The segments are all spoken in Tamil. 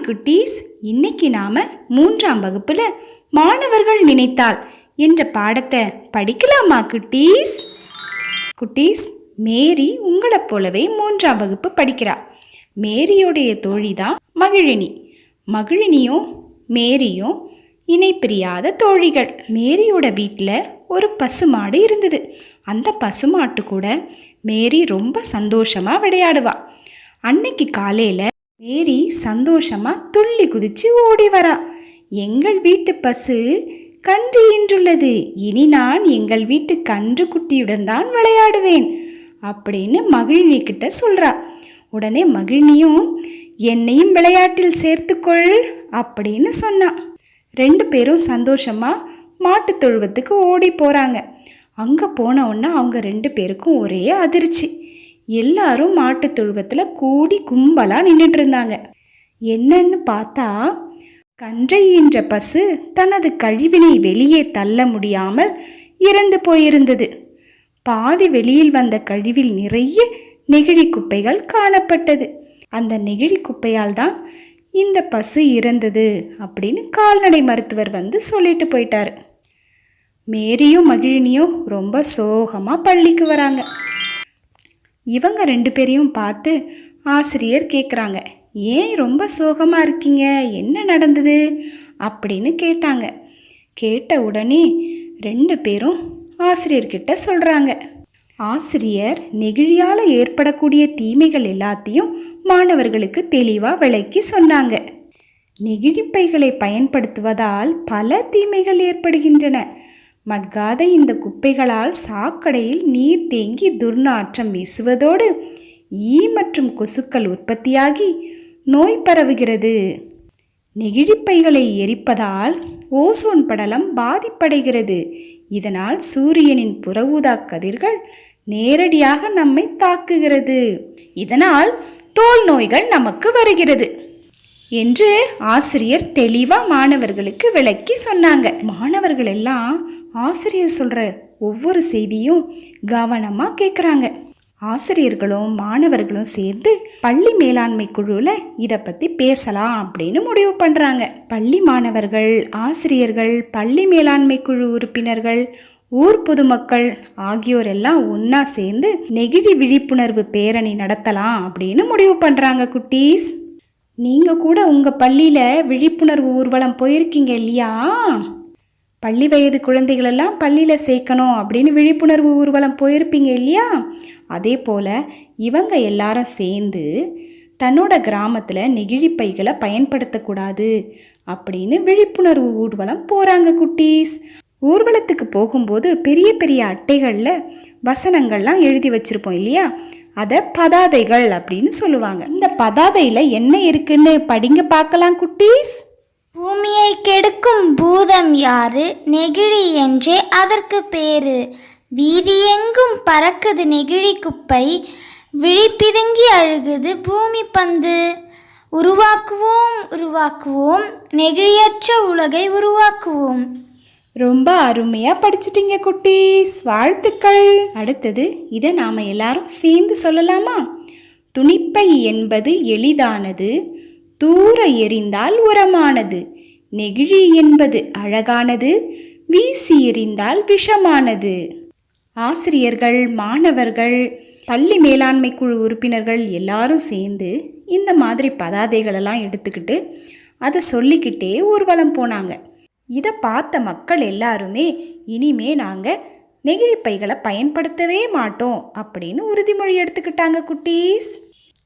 குட்டீஸ், இன்னைக்கு நாம 3ஆம் வகுப்புல மாணவர்கள் நினைத்தால் என்ற பாடத்தை படிக்கலாமா குட்டீஸ்? குட்டீஸ், மேரி உங்களை போலவே 3ஆம் வகுப்பு படிக்கிறா. மேரியோடைய தோழி தான் மகிழினி. மகிழினியும் மேரியும் இணை பிரியாத தோழிகள். மேரியோட வீட்டில் ஒரு பசுமாடு இருந்தது. அந்த பசுமாட்டு கூட மேரி ரொம்ப சந்தோஷமாக விளையாடுவா. அன்னைக்கு காலையில் மேரி சந்தோஷமாக துள்ளி குதிச்சு ஓடி வரா. எங்கள் வீட்டு பசு கன்று ஈன்றுள்ளது, இனி நான் எங்கள் வீட்டு கன்று குட்டியுடன் தான் விளையாடுவேன் அப்படின்னு மகிழினி கிட்ட சொல்கிறா. உடனே மகிழினியும் என்னையும் விளையாட்டில் சேர்த்துக்கொள் அப்படின்னு சொன்னான். 2 பேரும் சந்தோஷமாக மாட்டு தொழுவத்துக்கு ஓடி போகிறாங்க. அங்கே போன உடனே அவங்க 2 பேருக்கும் ஒரே அதிர்ச்சி. எல்லாரும் மாட்டு தொழுவத்தில் கூடி கும்பலாக நின்றுட்டு இருந்தாங்க. என்னன்னு பார்த்தா, கன்றை ஈன்ற பசு தனது கழிவினை வெளியே தள்ள முடியாமல் இறந்து போயிருந்தது. பாதி வெளியில் வந்த கழிவில் நிறைய நெகிழி குப்பைகள் காணப்பட்டது. அந்த நெகிழி குப்பையால் தான் இந்த பசு இறந்தது அப்படின்னு கால்நடை மருத்துவர் வந்து சொல்லிட்டு போயிட்டாரு. மேரியும் மகிழினியும் ரொம்ப சோகமாக பள்ளிக்கு வராங்க. இவங்க 2 பேரையும் பார்த்து ஆசிரியர் கேட்குறாங்க, ஏன் ரொம்ப சோகமாக இருக்கீங்க, என்ன நடந்தது அப்படின்னு கேட்டாங்க. கேட்ட உடனே 2 பேரும் ஆசிரியர்கிட்ட சொல்கிறாங்க. ஆசிரியர் நெகிழியால் ஏற்படக்கூடிய தீமைகள் எல்லாத்தையும் மாணவர்களுக்கு தெளிவாக விளக்கி சொன்னாங்க. நெகிழிப்பைகளை பயன்படுத்துவதால் பல தீமைகள் ஏற்படுகின்றன. மட்காத இந்த குப்பைகளால் சாக்கடையில் நீர் தேங்கி துர்நாற்றம் வீசுவதோடு ஈ மற்றும் கொசுக்கள் உற்பத்தியாகி நோய் பரவுகிறது. நெகிழிப்பைகளை எரிப்பதால் ஓசோன் படலம் பாதிப்படைகிறது. இதனால் சூரியனின் புற ஊதா கதிர்கள் நேரடியாக நம்மை தாக்குகிறது. இதனால் தோல் நோய்கள் நமக்கு வருகிறது என்று ஆசிரியர் தெளிவாக மாணவர்களுக்கு விளக்கி சொன்னாங்க. மாணவர்கள் எல்லாம் ஆசிரியர் சொல்கிற ஒவ்வொரு செய்தியும் கவனமாக கேட்குறாங்க. ஆசிரியர்களும் மாணவர்களும் சேர்ந்து பள்ளி மேலாண்மை குழுவில் இதை பற்றி பேசலாம் அப்படின்னு முடிவு பண்ணுறாங்க. பள்ளி மாணவர்கள், ஆசிரியர்கள், பள்ளி மேலாண்மை குழு உறுப்பினர்கள், ஊர் பொதுமக்கள் ஆகியோர் எல்லாம் ஒன்றா சேர்ந்து நெகிழி விழிப்புணர்வு பேரணி நடத்தலாம் அப்படின்னு முடிவு பண்ணுறாங்க. குட்டீஸ், நீங்கள் கூட உங்கள் பள்ளியில் விழிப்புணர்வு ஊர்வலம் போயிருக்கீங்க இல்லையா? பள்ளி வயது குழந்தைகளெல்லாம் பள்ளியில் சேர்க்கணும் அப்படின்னு விழிப்புணர்வு ஊர்வலம் போயிருப்பீங்க இல்லையா? அதே போல் இவங்க எல்லாரும் சேர்ந்து தன்னோட கிராமத்தில் நெகிழிப்பைகளை பயன்படுத்தக்கூடாது அப்படின்னு விழிப்புணர்வு ஊர்வலம் போகிறாங்க. குட்டீஸ், ஊர்வலத்துக்கு போகும்போது பெரிய பெரிய அட்டைகளில் வசனங்கள்லாம் எழுதி வச்சுருப்போம் இல்லையா? அதை பதாதைகள் அப்படின்னு சொல்லுவாங்க. இந்த பதாதையில் என்ன இருக்குன்னு படிங்க பார்க்கலாம் குட்டீஸ். பூமியை கெடுக்கும் பூதம் யாரு, நெகிழி என்றே அதற்கு பேரு. வீதியெங்கும் பறக்குது நெகிழி குப்பை, விழிப்பிதுங்கி அழுகுது பூமி பந்து. உருவாக்குவோம் உருவாக்குவோம், நெகிழியற்ற உலகை உருவாக்குவோம். ரொம்ப அருமையாக படிச்சிட்டிங்க குட்டீஸ், வாழ்த்துக்கள். அடுத்தது இதை நாம் எல்லாரும் சேர்ந்து சொல்லலாமா? துணிப்பை என்பது எளிதானது, தூர எறிந்தால் உரமானது. நெகிழி என்பது அழகானது, வீசி எறிந்தால் விஷமானது. ஆசிரியர்கள், மாணவர்கள், பள்ளி மேலாண்மை குழு உறுப்பினர்கள் எல்லாரும் சேர்ந்து இந்த மாதிரி பதாதைகளெல்லாம் எடுத்துக்கிட்டு அதை சொல்லிக்கிட்டே ஊர்வலம் போனாங்க. இதை பார்த்த மக்கள் எல்லாருமே இனிமே நாங்கள் நெகிழிப்பைகளை பயன்படுத்தவே மாட்டோம் அப்படின்னு உறுதிமொழி எடுத்துக்கிட்டாங்க. குட்டீஸ்,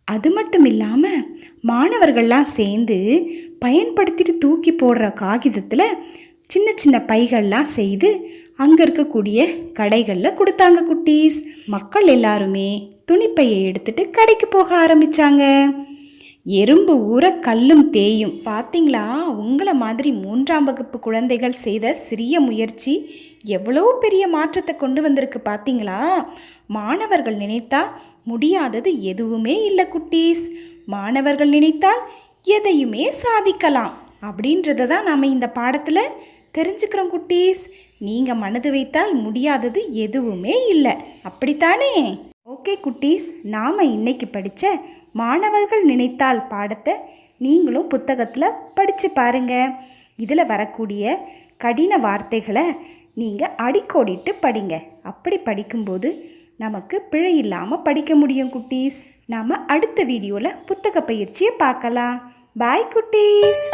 அது மட்டும் இல்லாமல் மாணவர்கள்லாம் சேர்ந்து பயன்படுத்திட்டு தூக்கி போடுற காகிதத்தில் சின்ன சின்ன பைகள்லாம் செய்து அங்கே இருக்கக்கூடிய கடைகளில் கொடுத்தாங்க. குட்டீஸ், மக்கள் எல்லாருமே துணிப்பையை எடுத்துட்டு கடைக்கு போக ஆரம்பித்தாங்க. எறும்பு ஊற கல்லும் தேயும். பார்த்தீங்களா, உங்களை மாதிரி 3ஆம் வகுப்பு குழந்தைகள் செய்த சிறிய முயற்சி எவ்வளோ பெரிய மாற்றத்தை கொண்டு வந்திருக்கு பார்த்தீங்களா? மாணவர்கள் நினைத்தா முடியாதது எதுவுமே இல்லை குட்டீஸ். மாணவர்கள் நினைத்தால் எதையுமே சாதிக்கலாம் அப்படின்றத தான் நாம் இந்த பாடத்தில் தெரிஞ்சுக்கிறோம். குட்டீஸ், நீங்கள் மனது வைத்தால் முடியாதது எதுவுமே இல்லை, அப்படித்தானே? ஓகே குட்டீஸ், நாம் இன்னைக்கு படித்த மாணவர்கள் நினைத்தால் பாடத்தை நீங்களும் புத்தகத்தில் படித்து பாருங்கள். இதில் வரக்கூடிய கடின வார்த்தைகளை நீங்கள் அடிக்கோடிட்டு படிங்க. அப்படி படிக்கும்போது நமக்கு பிழை இல்லாமல் படிக்க முடியும் குட்டீஸ். நாம் அடுத்த வீடியோவில் புத்தக பயிற்சியை பார்க்கலாம். பாய் குட்டீஸ்.